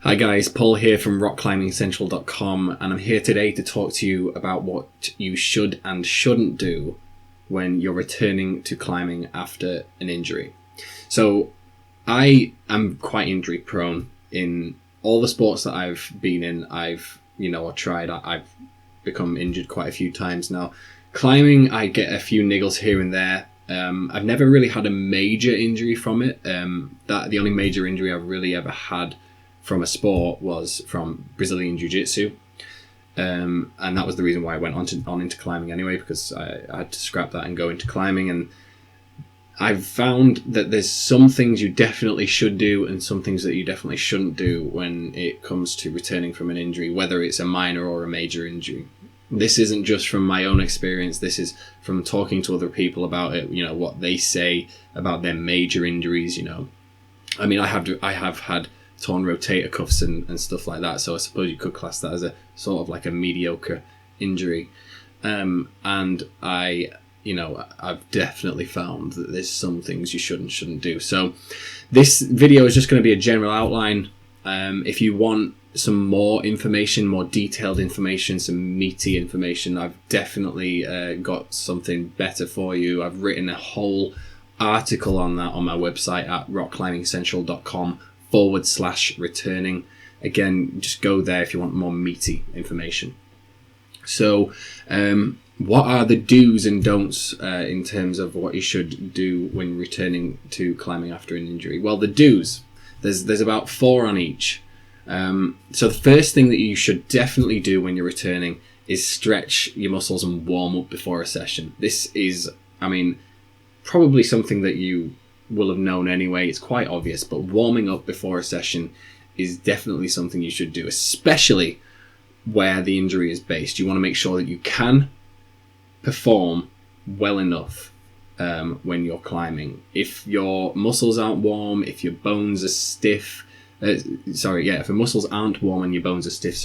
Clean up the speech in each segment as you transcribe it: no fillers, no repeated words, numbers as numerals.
Hi guys, Paul here from rockclimbingcentral.com, and I'm here today to talk to you about what you should and shouldn't do when you're returning to climbing after an injury. So I am quite injury prone in all the sports that I've been in. I've become injured quite a few times now. Climbing, I get a few niggles here and there. I've never really had a major injury from it. The only major injury I've really ever had from a sport was from Brazilian Jiu-Jitsu. And that was the reason why I went on into climbing anyway, because I had to scrap that and go into climbing. And I've found that there's some things you definitely should do and some things that you definitely shouldn't do when it comes to returning from an injury, whether it's a minor or a major injury. This isn't just from my own experience. This is from talking to other people about it, what they say about their major injuries. I mean, I have had torn rotator cuffs and stuff like that, so I suppose you could class that as a sort of like a mediocre injury. And I've definitely found that there's some things you shouldn't do. So this video is just going to be a general outline. If you want some more information, more detailed information, some meaty information, I've definitely got something better for you. I've written a whole article on that on my website at rockclimbingcentral.com/returning. Again, just go there if you want more meaty information. So what are the do's and don'ts in terms of what you should do when returning to climbing after an injury? Well, the do's, there's about 4 on each. So the first thing that you should definitely do when you're returning is stretch your muscles and warm up before a session. This is, probably something that you will have known anyway. It's quite obvious, but warming up before a session is definitely something you should do, especially where the injury is based. You want to make sure that you can perform well enough when you're climbing. If your muscles aren't warm, if your bones are stiff, if your muscles aren't warm and your bones are stiff,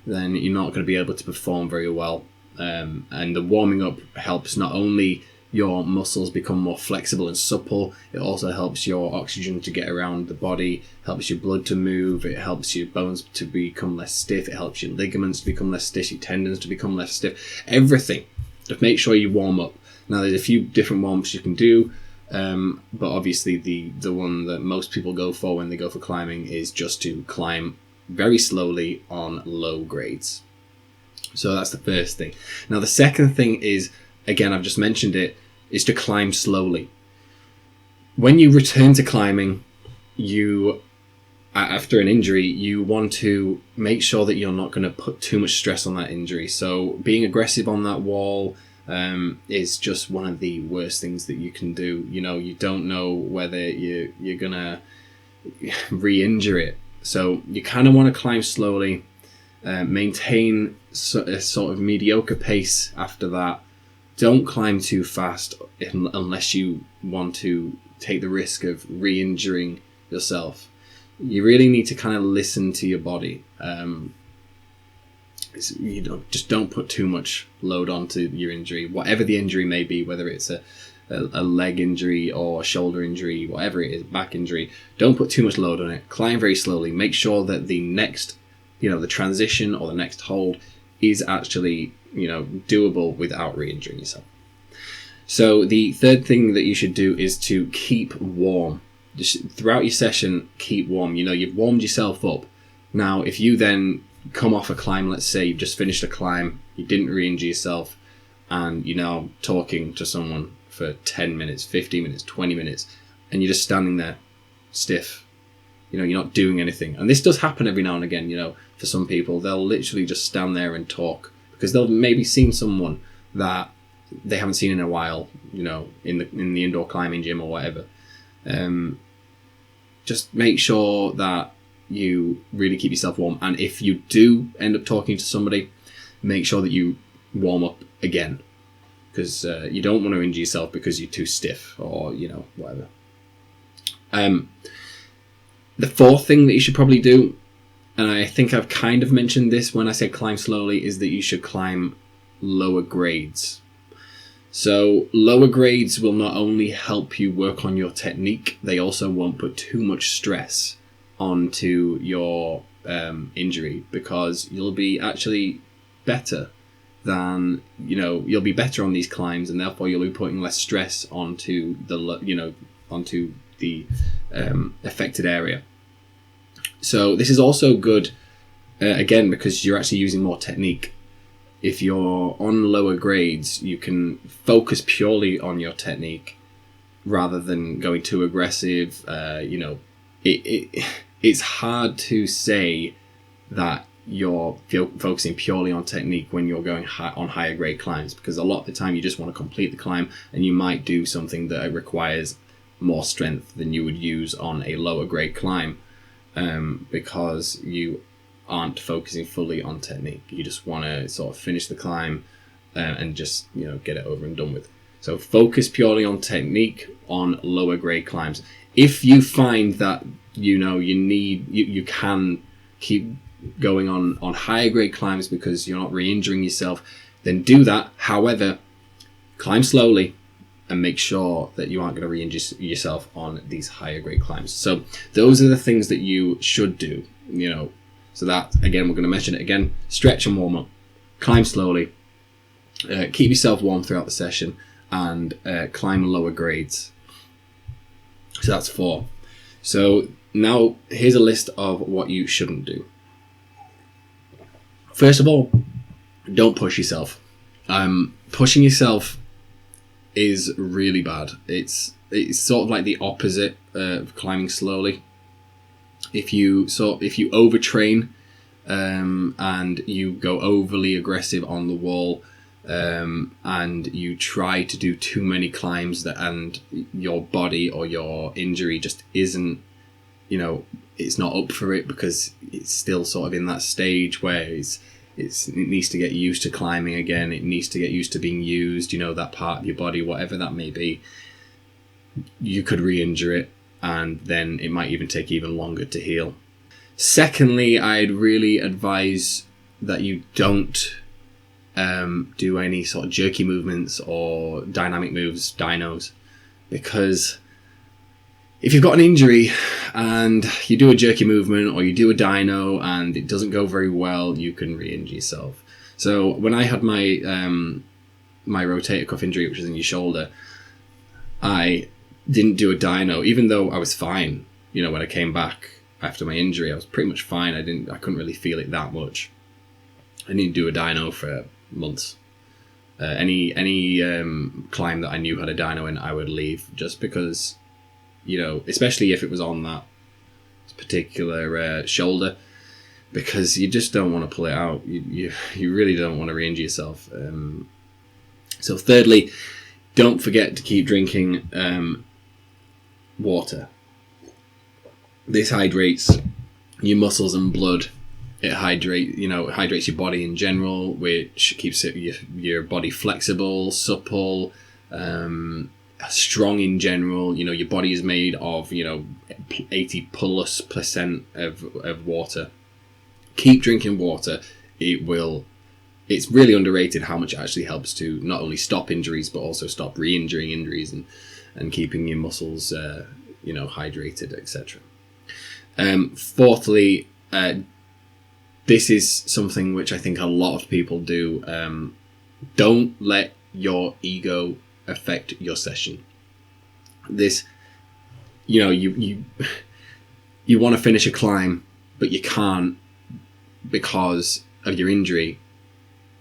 then you're not going to be able to perform very well. And the warming up helps not only your muscles become more flexible and supple, it also helps your oxygen to get around the body, helps your blood to move, it helps your bones to become less stiff, it helps your ligaments to become less stiff, your tendons to become less stiff, everything. Just make sure you warm up. Now there's a few different warm-ups you can do, but obviously the one that most people go for when they go for climbing is just to climb very slowly on low grades. So that's the first thing. Now the second thing is, again, I've just mentioned it, is to climb slowly. When you return to climbing, after an injury, you want to make sure that you're not going to put too much stress on that injury. So being aggressive on that wall is just one of the worst things that you can do. You don't know whether you're going to re-injure it. So you kind of want to climb slowly, maintain a sort of mediocre pace after that. Don't climb too fast unless you want to take the risk of re-injuring yourself. You really need to kind of listen to your body. Just don't put too much load onto your injury, whatever the injury may be, whether it's a leg injury or a shoulder injury, whatever it is, back injury. Don't put too much load on it. Climb very slowly. Make sure that the next, the transition or the next hold is actually doable without re-injuring yourself. So the third thing that you should do is to keep warm. Just throughout your session, keep warm. You've warmed yourself up. Now, if you then come off a climb, let's say you've just finished a climb, you didn't re-injure yourself, and you're now talking to someone for 10 minutes, 15 minutes, 20 minutes, and you're just standing there stiff. You're not doing anything. And this does happen every now and again, for some people. They'll literally just stand there and talk because they'll maybe seen someone that they haven't seen in a while, in the indoor climbing gym or whatever. Just make sure that you really keep yourself warm. And if you do end up talking to somebody, make sure that you warm up again, because you don't want to injure yourself because you're too stiff or, whatever. The fourth thing that you should probably do, and I think I've kind of mentioned this when I said climb slowly, is that you should climb lower grades. So lower grades will not only help you work on your technique, they also won't put too much stress onto your injury, because you'll be actually better than, you'll be better on these climbs, and therefore you'll be putting less stress onto the affected area. So this is also good, again, because you're actually using more technique. If you're on lower grades, you can focus purely on your technique rather than going too aggressive. It's hard to say that you're focusing purely on technique when you're going on higher grade climbs, because a lot of the time you just want to complete the climb, and you might do something that requires more strength than you would use on a lower grade climb, because you aren't focusing fully on technique. You just want to sort of finish the climb and just get it over and done with. So focus purely on technique on lower grade climbs. If you find that you can keep going on higher grade climbs because you're not re-injuring yourself, then do that. However, climb slowly and make sure that you aren't going to re-injure yourself on these higher grade climbs. So those are the things that you should do. So that, again, we're going to mention it again: stretch and warm up, climb slowly, keep yourself warm throughout the session, and climb lower grades. So that's 4. So now here's a list of what you shouldn't do. First of all, don't push yourself. Pushing yourself is really bad. It's sort of like the opposite of climbing slowly. If you overtrain and you go overly aggressive on the wall, and you try to do too many climbs and your body or your injury just isn't, it's not up for it, because it's still sort of in that stage where it needs to get used to climbing again. It needs to get used to being used, that part of your body, whatever that may be. You could re-injure it, and then it might even take even longer to heal. Secondly, I'd really advise that you don't do any sort of jerky movements or dynamic moves, dynos, because if you've got an injury and you do a jerky movement or you do a dyno and it doesn't go very well, you can re-injure yourself. So when I had my rotator cuff injury, which is in your shoulder, I didn't do a dyno, even though I was fine. When I came back after my injury, I was pretty much fine. I couldn't really feel it that much. I didn't do a dyno for months. Any climb that I knew had a dyno in, I would leave, just because, especially if it was on that particular shoulder, because you just don't want to pull it out. You really don't want to re-injure yourself. So thirdly, don't forget to keep drinking water. This hydrates your muscles and blood. It hydrates your body in general, which keeps your body flexible, supple, strong in general. Your body is made of 80+% of water. Keep drinking water. It's really underrated how much it actually helps to not only stop injuries but also stop re-injuring injuries and keeping your muscles hydrated, etc. Fourthly, this is something which I think a lot of people do. Don't let your ego affect your session. This, you want to finish a climb, but you can't because of your injury,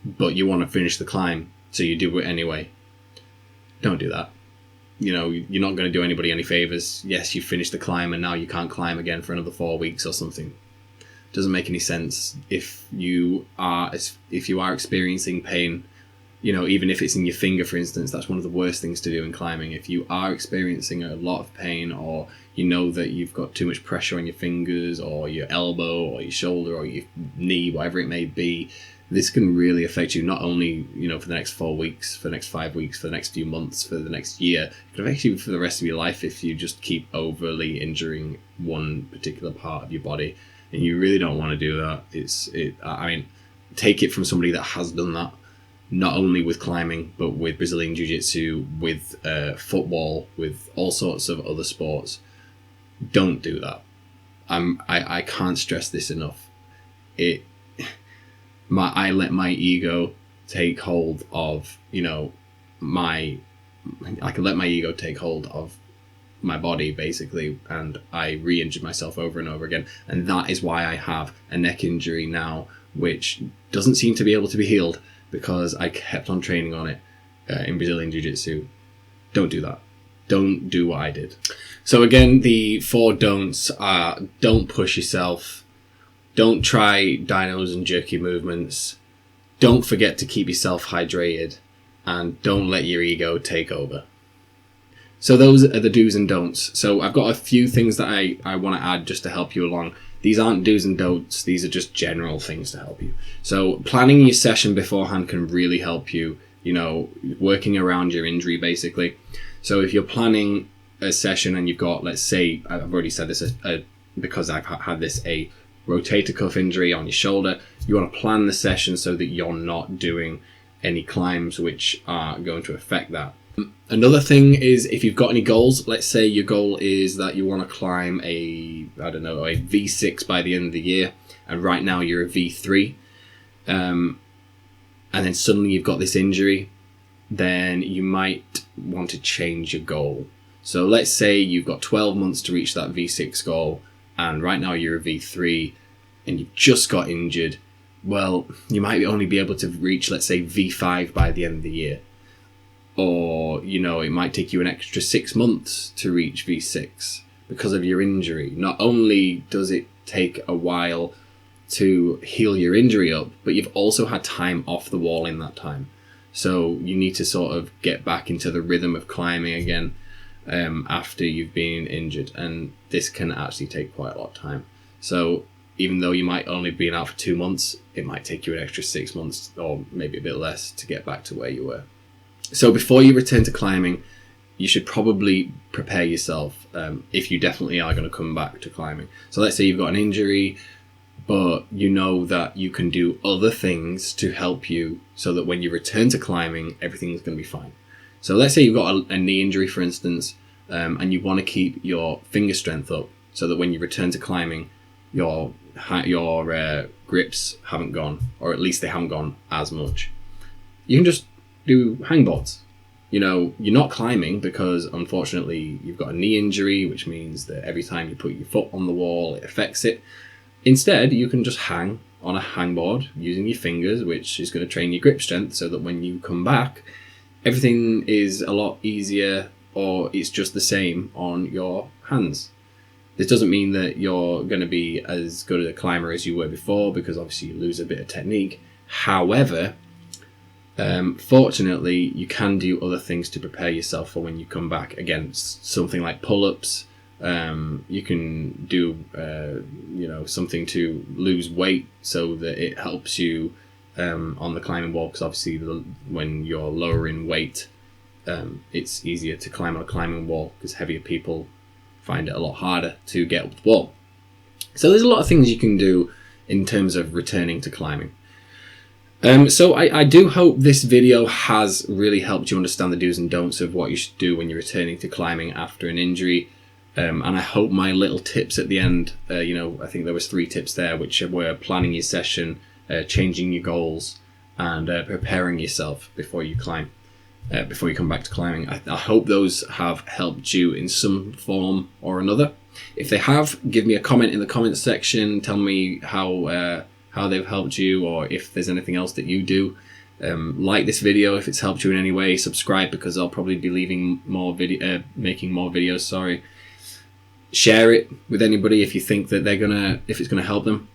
but you want to finish the climb, so you do it anyway. Don't do that. You're not going to do anybody any favors. Yes, you finished the climb and now you can't climb again for another 4 weeks or something. Doesn't make any sense. If you are experiencing pain, even if it's in your finger, for instance, that's one of the worst things to do in climbing. If you are experiencing a lot of pain, or that you've got too much pressure on your fingers or your elbow or your shoulder or your knee, whatever it may be, this can really affect you, not only for the next 4 weeks, for the next 5 weeks, for the next few months, for the next year. It can affect you for the rest of your life if you just keep overly injuring one particular part of your body. And you really don't want to do that. Take it from somebody that has done that, not only with climbing, but with Brazilian Jiu-Jitsu, with football, with all sorts of other sports. Don't do that. I can't stress this enough. I let my ego take hold of, I can let my ego take hold of my body, basically, and I re-injured myself over and over again. And that is why I have a neck injury now, which doesn't seem to be able to be healed because I kept on training on it in Brazilian Jiu-Jitsu. Don't do that. Don't do what I did. So again, the 4 don'ts are: don't push yourself, don't try dynos and jerky movements, don't forget to keep yourself hydrated, and don't let your ego take over. So those are the do's and don'ts. So I've got a few things that I want to add just to help you along. These aren't do's and don'ts, these are just general things to help you. So planning your session beforehand can really help you, working around your injury, basically. So if you're planning a session and you've got, let's say, I've already said this because I've had this, a rotator cuff injury on your shoulder, you want to plan the session so that you're not doing any climbs which are going to affect that. Another thing is, if you've got any goals, let's say your goal is that you want to climb a V6 by the end of the year, and right now you're a V3, and then suddenly you've got this injury, then you might want to change your goal. So let's say you've got 12 months to reach that V6 goal, and right now you're a V3 and you've just got injured. Well, you might only be able to reach, let's say, V5 by the end of the year. Or, it might take you an extra 6 months to reach V6 because of your injury. Not only does it take a while to heal your injury up, but you've also had time off the wall in that time. So you need to sort of get back into the rhythm of climbing again after you've been injured. And this can actually take quite a lot of time. So even though you might only be out for 2 months, it might take you an extra 6 months or maybe a bit less to get back to where you were. So before you return to climbing, you should probably prepare yourself if you definitely are going to come back to climbing. So let's say you've got an injury, but you know that you can do other things to help you so that when you return to climbing, everything's going to be fine. So let's say you've got a knee injury, for instance, and you want to keep your finger strength up so that when you return to climbing, your grips haven't gone, or at least they haven't gone as much. You can just do hangboards. You're not climbing because unfortunately you've got a knee injury, which means that every time you put your foot on the wall, it affects it. Instead, you can just hang on a hangboard using your fingers, which is going to train your grip strength so that when you come back, everything is a lot easier, or it's just the same on your hands. This doesn't mean that you're going to be as good a climber as you were before, because obviously you lose a bit of technique. However, fortunately, you can do other things to prepare yourself for when you come back. Again, something like pull-ups. You can do, something to lose weight so that it helps you on the climbing wall, because obviously when you're lowering weight, it's easier to climb on a climbing wall because heavier people find it a lot harder to get up the wall. So there's a lot of things you can do in terms of returning to climbing. So I do hope this video has really helped you understand the do's and don'ts of what you should do when you're returning to climbing after an injury. And I hope my little tips at the end, I think there was 3 tips there, which were planning your session, changing your goals, and preparing yourself before you climb, before you come back to climbing. I hope those have helped you in some form or another. If they have, give me a comment in the comments section. Tell me how they've helped you, or if there's anything else that you do. Like this video if it's helped you in any way. Subscribe, because I'll probably be making more videos. Share it with anybody if you think that if it's gonna help them.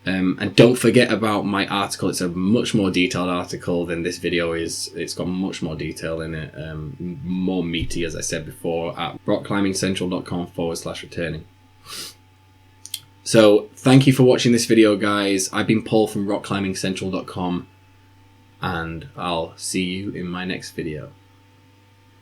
And don't forget about my article. It's a much more detailed article than this video is. It's got much more detail in it, more meaty, as I said before, at rockclimbingcentral.com/returning. So thank you for watching this video, guys. I've been Paul from rockclimbingcentral.com, and I'll see you in my next video.